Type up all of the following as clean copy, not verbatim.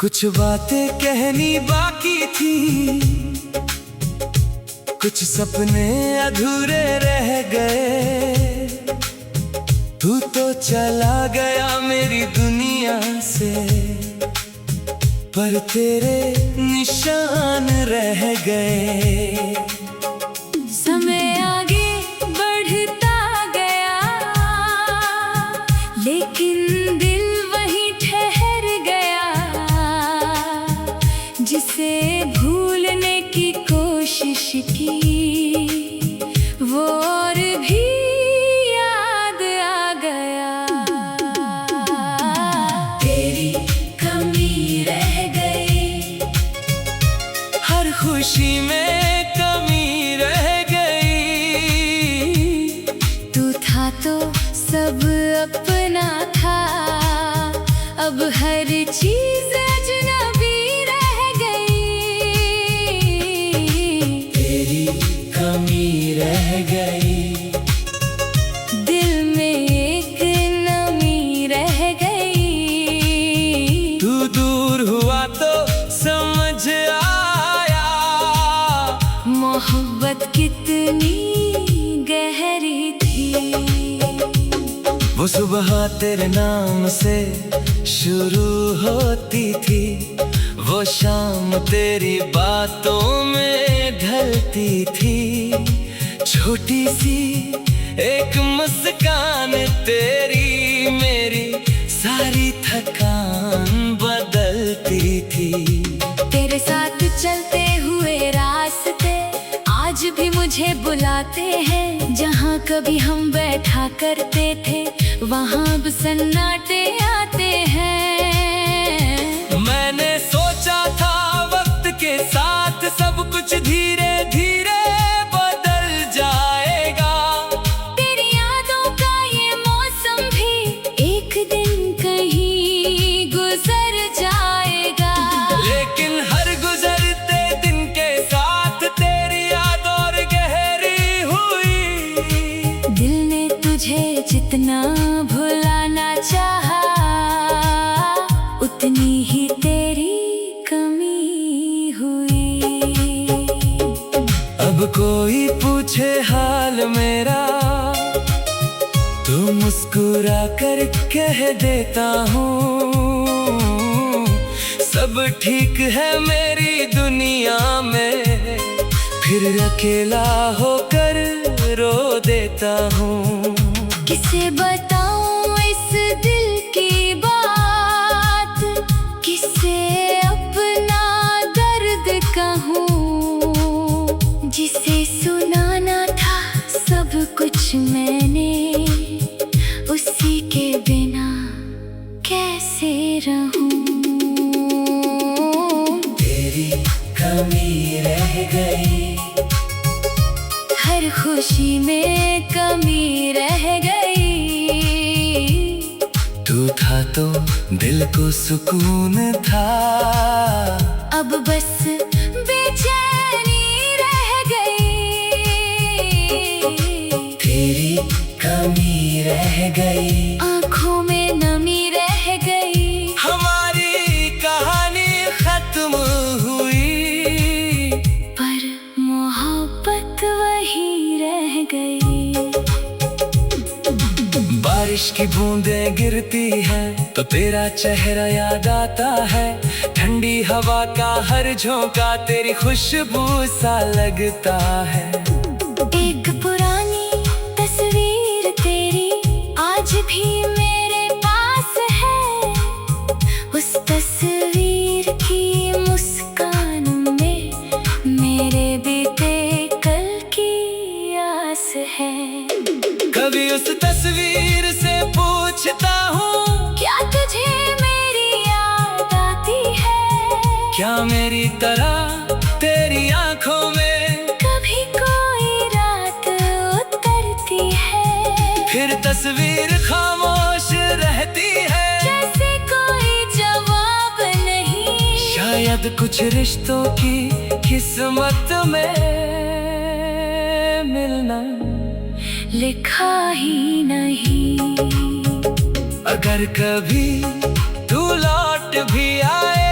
कुछ बातें कहनी बाकी थी, कुछ सपने अधूरे रह गए। तू तो चला गया मेरी दुनिया से, पर तेरे निशान रह गए। समय आगे बढ़ता गया, लेकिन दिल वहीं ठहर गया। जिसे भूलने की कोशिश की, वो और भी याद आ गया। तेरी कमी रह गई, हर खुशी में कमी रह गई। तू था तो सब अपना था, अब हर चीज अजनबी रह गई। तेरी कमी रह गई, दिल में एक नमी रह गई। तू दूर हुआ तो समझ आया, मोहब्बत कितनी गहरी थी। वो सुबह तेरे नाम से शुरू होती थी, वो शाम तेरी बातों में ढलती थी। छोटी सी एक मुस्कान तेरी मेरी सारी थकान बदलती थी। तेरे साथ चलते हुए रास्ते आज भी मुझे बुलाते हैं। जहाँ कभी हम बैठा करते थे, वहाँ अब सन्नाटे आते हैं। मैंने सोचा था वक्त के साथ सब कुछ धीरे धीरे बदल जाएगा। तेरी यादों का ये मौसम भी एक दिन कहीं गुजर जाएगा। लेकिन हर गुजरते दिन के साथ तेरी याद और गहरी हुई। दिल ने तुझे जितना भुलाना चाहा, उतनी ही तेरी कमी हुई। अब कोई पूछे हाल मेरा, तो मुस्कुरा कर कह देता हूँ, सब ठीक है मेरी दुनिया में। फिर अकेला होकर रो देता हूँ। किसे बताऊं इस दिल की बात, किसे अपना दर्द कहूँ। जिसे सुनाना था सब कुछ मैंने, उसी के बिना कैसे रहूं। तेरी कमी रह गई, हर खुशी में कमी रह गई। तू था तो दिल को सुकून था, अब बस बेचैनी रह गई। तेरी कमी रह गई, आँखों में नमी रह गई। हमारी कहानी खत्म हुई, पर मोहब्बत वही रह गई। बारिश की बूंदें गिरती हैं तो तेरा चेहरा याद आता है। ठंडी हवा का हर झोंका तेरी खुशबू सा लगता है। एक पुरानी तस्वीर तेरी आज भी मेरे पास है। उस तस्वीर की मुस्कान में मेरे बीते कल की आस है। कभी उस तस्वीर से पूछता हूँ, क्या तुझे मेरी याद आती है? क्या मेरी तरह तेरी आंखों में कभी कोई रात उतरती है? फिर तस्वीर खामोश रहती है, जैसे कोई जवाब नहीं। शायद कुछ रिश्तों की किस्मत में मिलना लिखा ही नहीं। अगर कभी तू लौट भी आए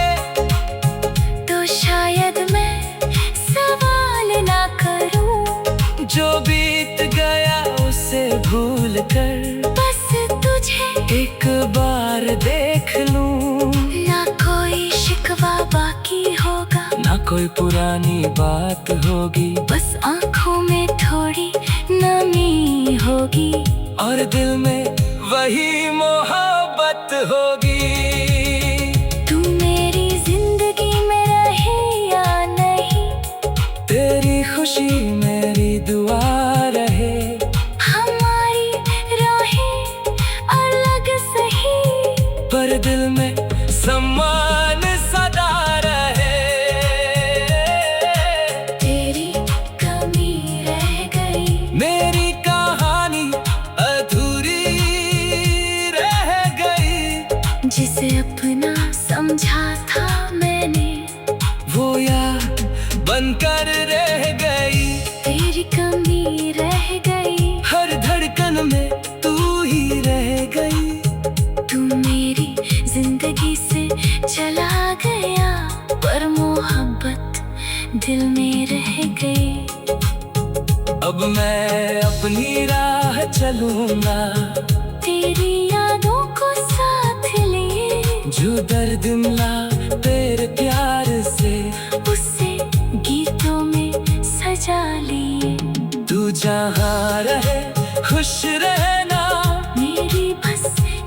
जो बीत गया उसे भूल कर बस तुझे एक बार देख लूं। ना कोई शिकवा बाकी होगा, ना कोई पुरानी बात होगी, बस आंखों में थोड़ी नमी होगी और दिल में वही मोहब्बत होगी। तू मेरी जिंदगी में रहे या नहीं, तेरी खुशी मेरी दुआ रहे। हमारी राहें अलग सही, पर दिल में सम्मान सदा रहे। तेरी कमी रह गई, मेरी कहानी अधूरी रह गई। जिसे अपना समझा था मैंने, वो याद बनकर रह गई। तेरी कमी रह गई, हर धड़कन में तू ही रह गई। तू मेरी जिंदगी से चला गया, पर मोहब्बत दिल में रह गई। अब मैं अपनी राह चलूंगा, तेरी यादों को साथ लिए, जो दर्द मिला तेरे प्यार से, उसे गीतों में सजा लिए। तू जहाँ रहे खुश रहना, मेरी बस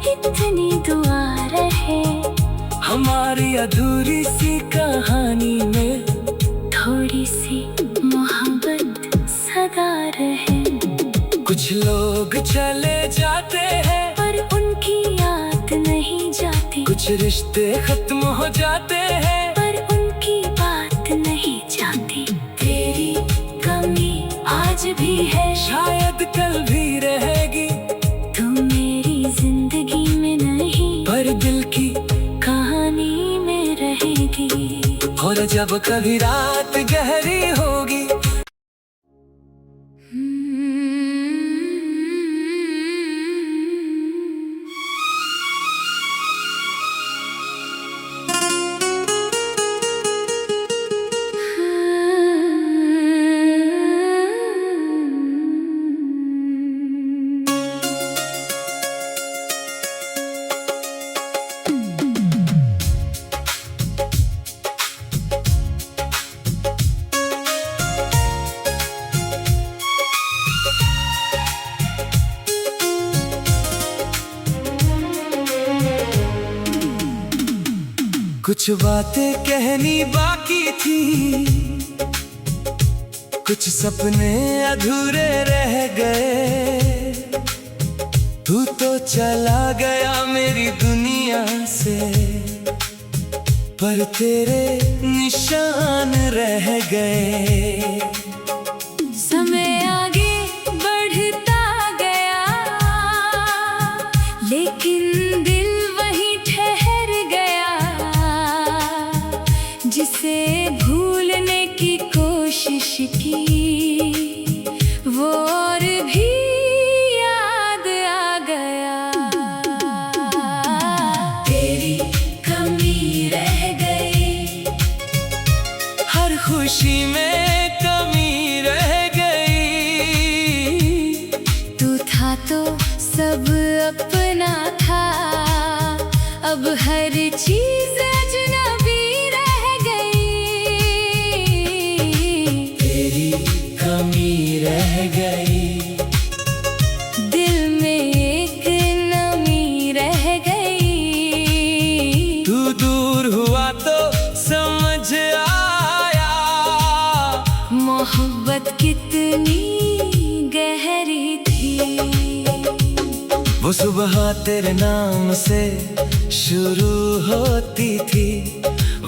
इतनी दुआ रहे, हमारी अधूरी सी कहानी में थोड़ी सी मोहब्बत सदा रहे। कुछ लोग चले जाते हैं, पर उनकी याद नहीं जाती, कुछ रिश्ते खत्म हो जाते हैं, पर उनकी बात नहीं जाती। तेरी कमी आज भी है, शायद कल भी रहेगी, तू मेरी जिंदगी में नहीं, पर दिल की कहानी में रहेगी। और जब कभी रात गहरी होगी, कुछ बातें कहनी बाकी थी, कुछ सपने अधूरे रह गए। तू तो चला गया मेरी दुनिया से, पर तेरे निशान रह गए। समय आगे बढ़ता गया, लेकिन दिल वहीं ठहर गया। जिसे भूलने की कोशिश की, वो और भी याद आ गया। तेरी कमी रह गई, हर खुशी में कमी रह गई। तू था तो सब अपना था, अब हर चीज अजनबी रह गई। तेरी कमी रह गई, दिल में एक नमी रह गई। तू दूर हुआ तो समझ आया, मोहब्बत कितनी गहरी थी। वो सुबह तेरे नाम से शुरू होती थी,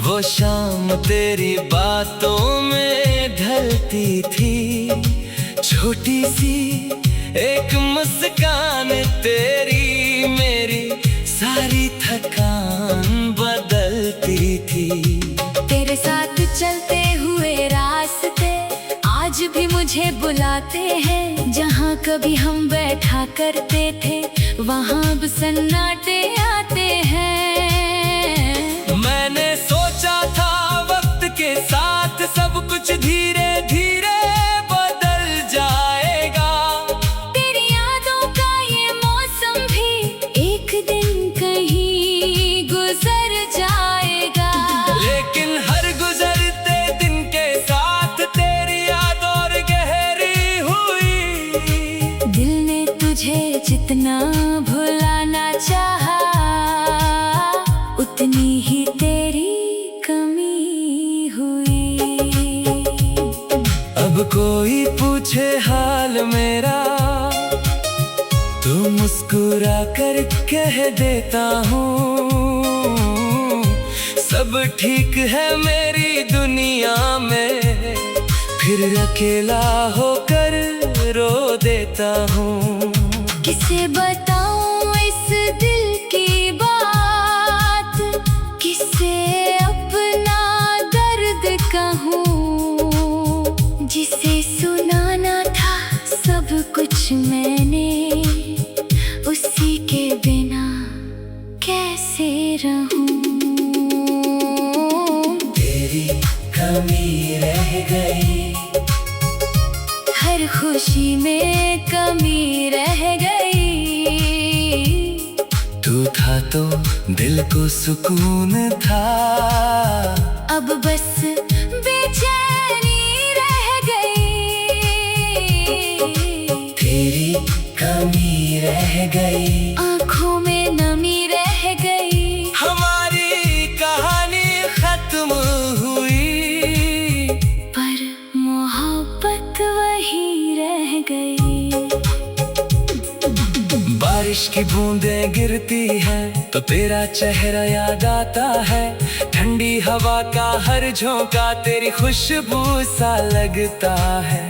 वो शाम तेरी बातों में ढलती थी। छोटी सी एक मुस्कान तेरी मेरी सारी थकान बदलती थी। तेरे साथ चलते हुए रास्ते आज भी मुझे बुलाते हैं। जहाँ कभी हम बैठा करते थे, वहाँ अब सन्नाटे आते हैं। मैंने सोचा था वक्त के साथ सब कुछ धीरे धीरे बदल जाए, जितना भुलाना चाहा उतनी ही तेरी कमी हुई। अब कोई पूछे हाल मेरा तो मुस्कुरा कर कह देता हूँ सब ठीक है मेरी दुनिया में, फिर अकेला होकर रो देता हूँ। किसे बताऊं इस दिल की बात, किसे अपना दर्द कहूँ, जिसे सुनाना था सब कुछ मैंने, उसी के बिना कैसे रहूं। तेरी कमी रह गई, हर खुशी में कमी रह गई। तू था तो दिल को सुकून था, अब बस बेचैनी रह गई। तेरी कमी रह गई, आँखों में नमी रह गई। हमारी कहानी खत्म हुई, पर मोहब्बत वही रह गई। बारिश की बूंदें गिरती हैं तो तेरा चेहरा याद आता है, ठंडी हवा का हर झोंका तेरी खुशबू सा लगता है।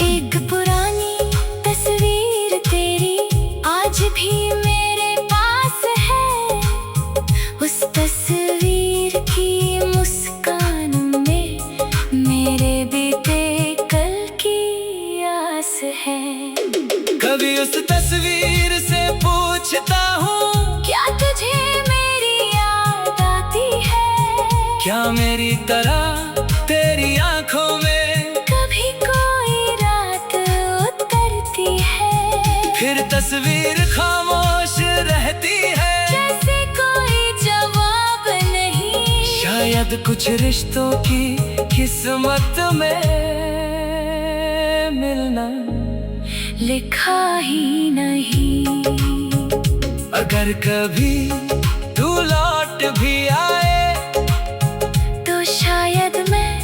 एक पुरानी तस्वीर तेरी आज भी मेरे पास है, उस तस्वीर की मुस्कान में मेरे बीते कल की आस है। कभी उस तस्वीर से पूछता हूँ, क्या तुझे मेरी याद आती है? क्या मेरी तरह तेरी आंखों में कभी कोई रात उतरती है? फिर तस्वीर खामोश रहती है, जैसे कोई जवाब नहीं। शायद कुछ रिश्तों की किस्मत में मिलना लिखा ही नहीं। अगर कभी तू लौट भी आए तो शायद मैं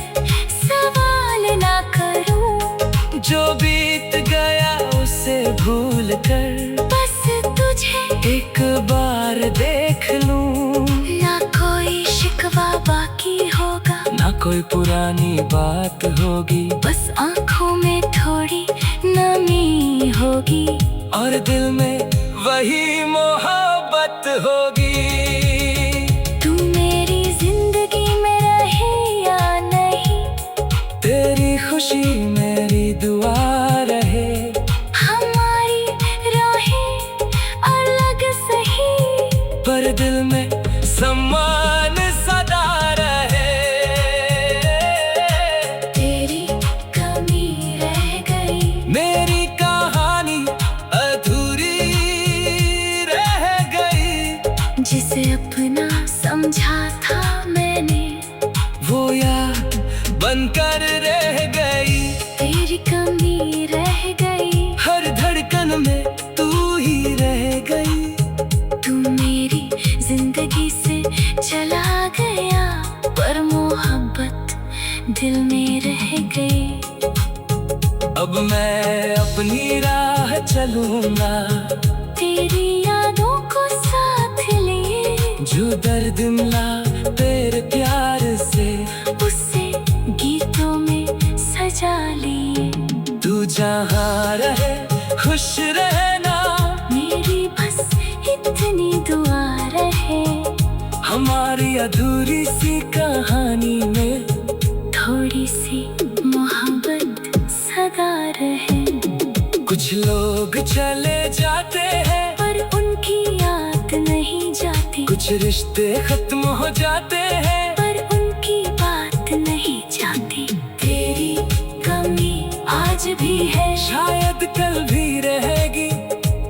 सवाल ना करूं, जो बीत गया उसे भूल कर बस तुझे एक बार देख लूं। ना कोई शिकवा बाकी होगा, ना कोई पुरानी बात होगी, बस आँखों में थोड़ी नमी होगी, और दिल में वही मोहब्बत होगी। तू मेरी जिंदगी में रहे या नहीं, तेरी खुशी मेरी दुआ रहे, हमारी राहें अलग सही, पर दिल में सम्मान सदा रहे। तेरी कमी रह गई, मेरी कहानी अधूरी रह गई, जिसे अपना समझा था मैंने, वो याद बनकर रह गई। तेरी कमी रह गई, हर धड़कन में तू ही रह गई, तू मेरी जिंदगी से चला गया, पर मोहब्बत दिल में रह गई। अब मैं अपनी राह चलूंगा, तेरी यादों को साथ लिए, जो दर्द मिला तेरे प्यार से, उसे गीतों में सजा लिए। तू जहाँ रहे खुश रहना, मेरी बस इतनी दुआ रहे, हमारी अधूरी सी कहानी में थोड़ी सी मोहब्बत सदा रहे। कुछ लोग चले जाते हैं, पर उनकी याद नहीं जाती, कुछ रिश्ते खत्म हो जाते हैं, पर उनकी बात नहीं जाती। तेरी कमी आज भी है, शायद कल भी रहेगी,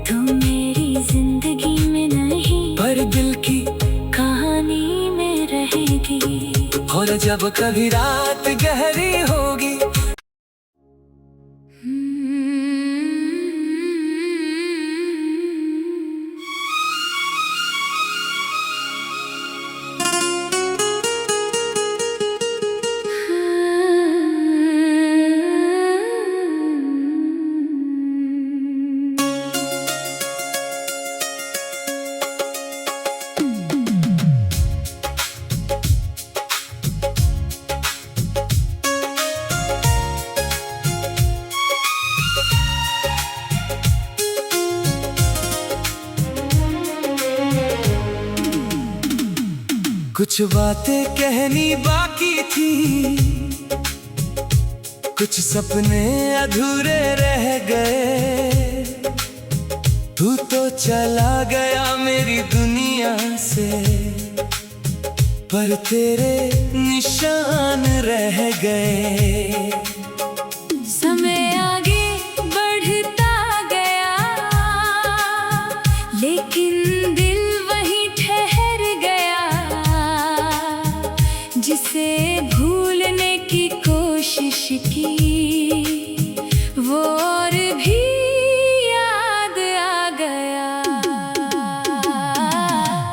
तू मेरी जिंदगी में नहीं, पर दिल की कहानी में रहेगी। और जब कभी रात गहरी होगी, कुछ बातें कहनी बाकी थी, कुछ सपने अधूरे रह गए। तू तो चला गया मेरी दुनिया से, पर तेरे निशान रह गए। समय आगे बढ़ता गया, लेकिन दिल वहीं ठहर गया। जिसे भूलने की कोशिश की, वो और भी याद आ गया।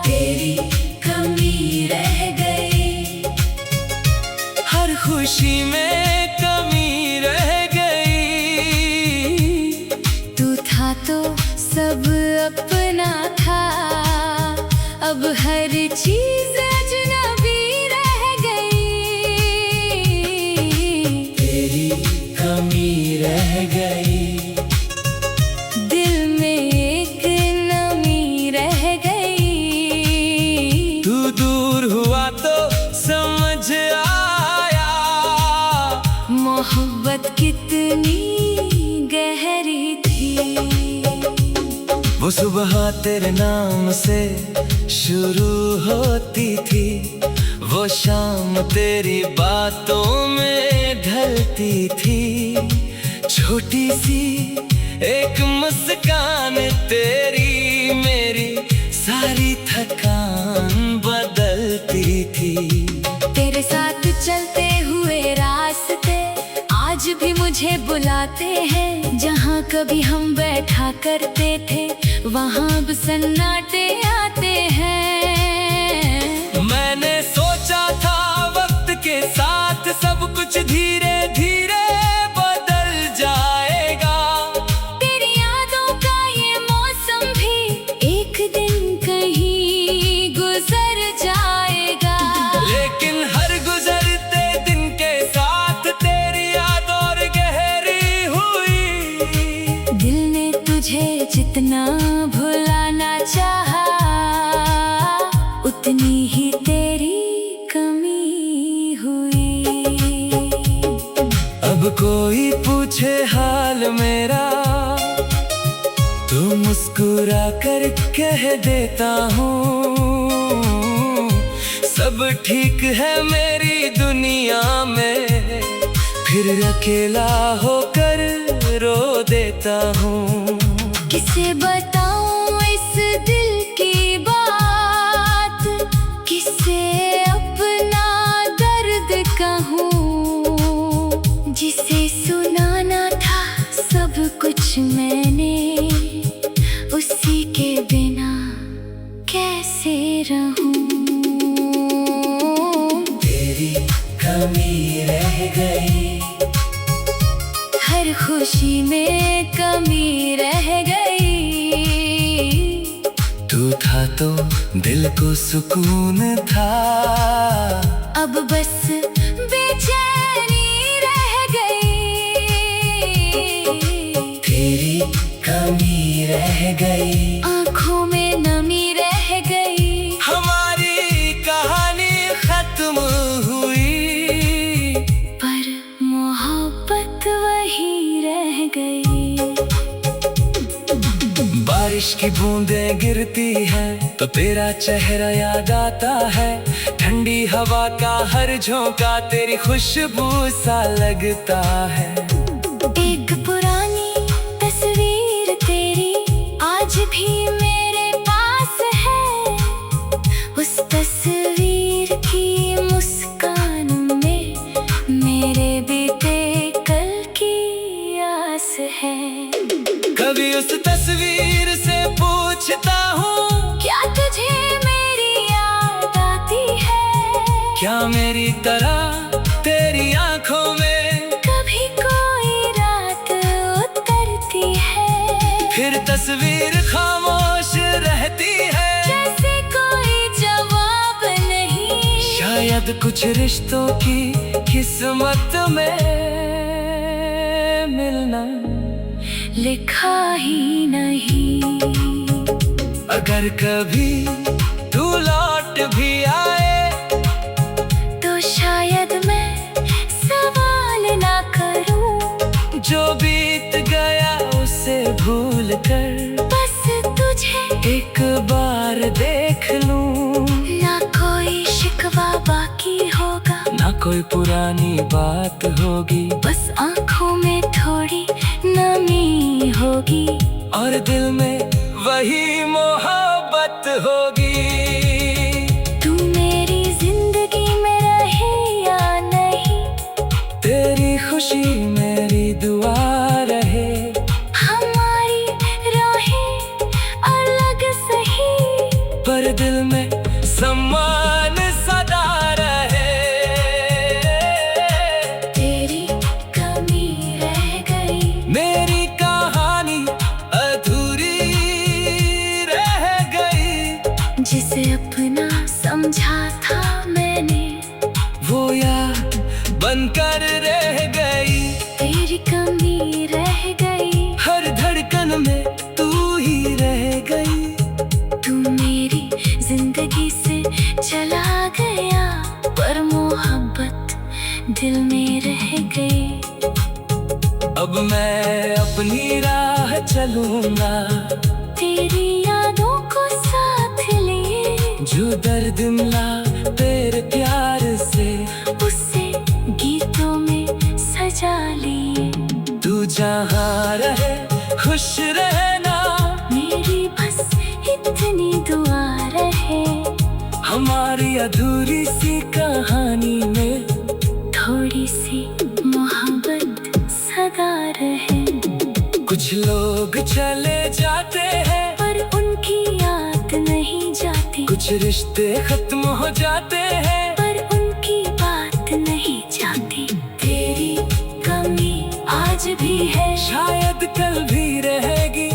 तेरी कमी रह गई, हर खुशी में कमी रह गई। तू था तो सब अपना था, अब हर चीज अजनबी रह गई। तेरी कमी रह गई, दिल में एक नमी रह गई। तू दूर हुआ तो समझ आया, मोहब्बत कितनी गहरी थी। वो सुबह तेरे नाम से शुरू होती थी, वो शाम तेरी बातों में ढलती थी। छोटी सी एक मुस्कान तेरी मेरी सारी थकान बदलती थी। तेरे साथ चलते हुए रास्ते आज भी मुझे बुलाते हैं। जहाँ कभी हम बैठा करते थे, वहाँ अब सन्नाटे आते हैं। मैंने सोचा था वक्त के साथ सब कुछ धीरे धीरे बदल जाएगा। तेरी यादों का ये मौसम भी एक दिन कहीं गुजर जाएगा। लेकिन हर गुजरते दिन के साथ तेरी याद और गहरी हुई। दिल ने तुझे जितना भुलाना चाहा, उतनी ही तेरी कमी हुई। अब कोई पूछे हाल मेरा, तो मुस्कुरा कर कह देता हूँ, सब ठीक है मेरी दुनिया में। फिर अकेला होकर रो देता हूँ। किसे बताऊं इस दिल की बात, किसे अपना दर्द कहूँ। जिसे सुनाना था सब कुछ मैंने, उसी के बिना कैसे रहूं। तेरी कमी रह गई, हर खुशी में कमी रह गई। तू था तो दिल को सुकून था, अब बस बेचैनी रह गई। तेरी कमी रह गई, आँखों में नमी रह गई। हमारी कहानी खत्म हुई, पर मोहब्बत वही रह गई। बारिश की बूंदें गिरती हैं तो तेरा चेहरा याद आता है। ठंडी हवा का हर झोंका तेरी खुशबू सा लगता है। एक पुरानी तस्वीर तेरी आज भी मेरे पास है। उस तस्वीर की मुस्कान में मेरे बीते कल की आस है। कभी उस तस्वीर से पूछता हूँ, क्या तुझे मेरी याद आती है? क्या मेरी तरह तेरी आंखों में कभी कोई रात उतरती है? फिर तस्वीर खामोश रहती है, जैसे कोई जवाब नहीं। शायद कुछ रिश्तों की किस्मत में मिलना लिखा ही नहीं। अगर कभी तू लौट भी आए कर बस तुझे एक बार देख लूं। ना कोई शिकवा बाकी होगा, ना कोई पुरानी बात होगी, बस आंखों में थोड़ी नमी होगी और दिल में वही मोहब्बत होगी। तू मेरी जिंदगी में रहे या नहीं, तेरी खुशी मेरी दुआ रहे। हमारी राहें अलग सही, पर दिल में सम्मान सदा रहे। तेरी कमी रह गई, मेरी कहानी अधूरी रह गई। जिसे अपना समझा था मैंने, वो याद बनकर रह गई। तेरी कमी रह गई, हर धड़कन में तू ही रह गई। तू मेरी जिंदगी से चला गया, पर मोहब्बत दिल में रह गई। अब मैं अपनी राह चलूंगा, तेरी यादों को साथ लिए, जो दर्द मिला तेरे प्यार से, उसे गीतों में सजा लिए। तू जहाँ रहे खुश रहना, मेरी बस इतनी दुआ रहे, हमारी अधूरी सी कहानी में थोड़ी सी मोहब्बत सदा रहे। कुछ लोग चले जाते हैं, पर उनकी याद नहीं जाती, कुछ रिश्ते खत्म हो जाते हैं, पर उनकी बात नहीं जाती। तेरी कमी आज भी है, शायद कल भी रहेगी,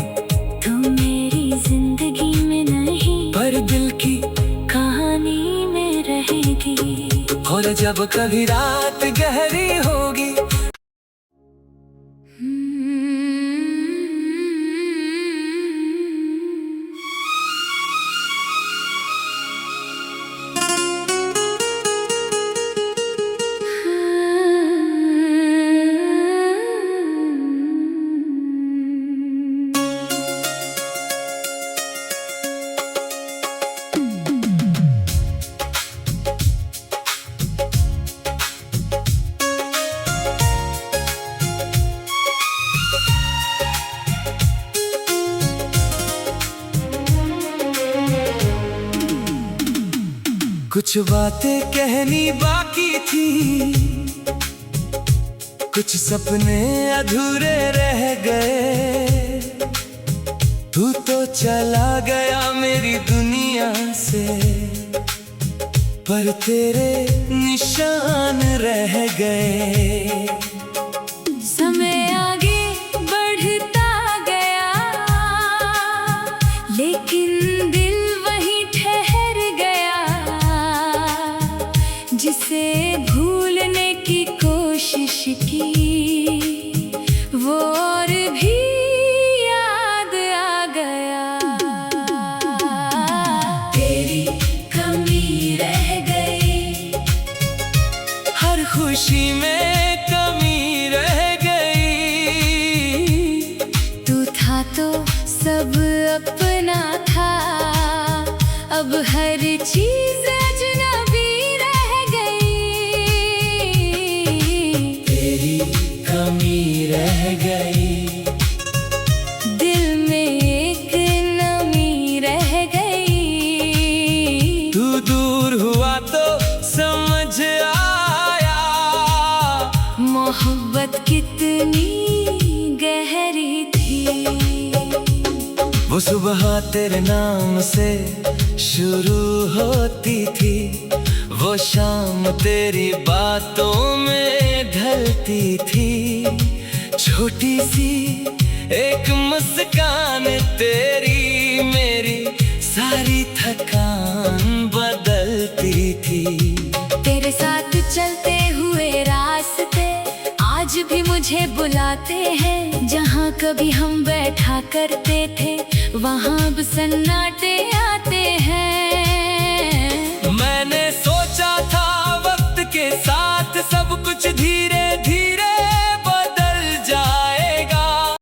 तू मेरी जिंदगी में नहीं, पर दिल की। कहानी में रहेगी। और जब कभी रात गहरी होगी, कुछ बातें कहनी बाकी थी, कुछ सपने अधूरे रह गए। तू तो चला गया मेरी दुनिया से, पर तेरे निशान रह गए। समय आगे बढ़ता गया, लेकिन दिल वहीं ठहर गया। जिसे भूलने की कोशिश की, वो और भी याद आ गया। तेरी कमी रह गई, हर खुशी में कमी रह गई। तू था तो सब अपना था, अब हर चीज अजनबी रह गई। तेरी कमी रह गई, दिल में एक नमी रह गई। तू दूर हुआ तो समझ आया, मोहब्बत कितनी गहरी थी। वो सुबह तेरे नाम से शुरू होती थी, वो शाम तेरी बातों में ढलती थी। छोटी सी एक मुस्कान तेरी मेरी सारी थकान बदलती थी। तेरे साथ चलते हुए रास्ते आज भी मुझे बुलाते हैं। जहाँ कभी हम बैठा करते थे, वहाँ अब सन्नाटे आते हैं। मैंने सोचा था वक्त के साथ सब कुछ धीरे धीरे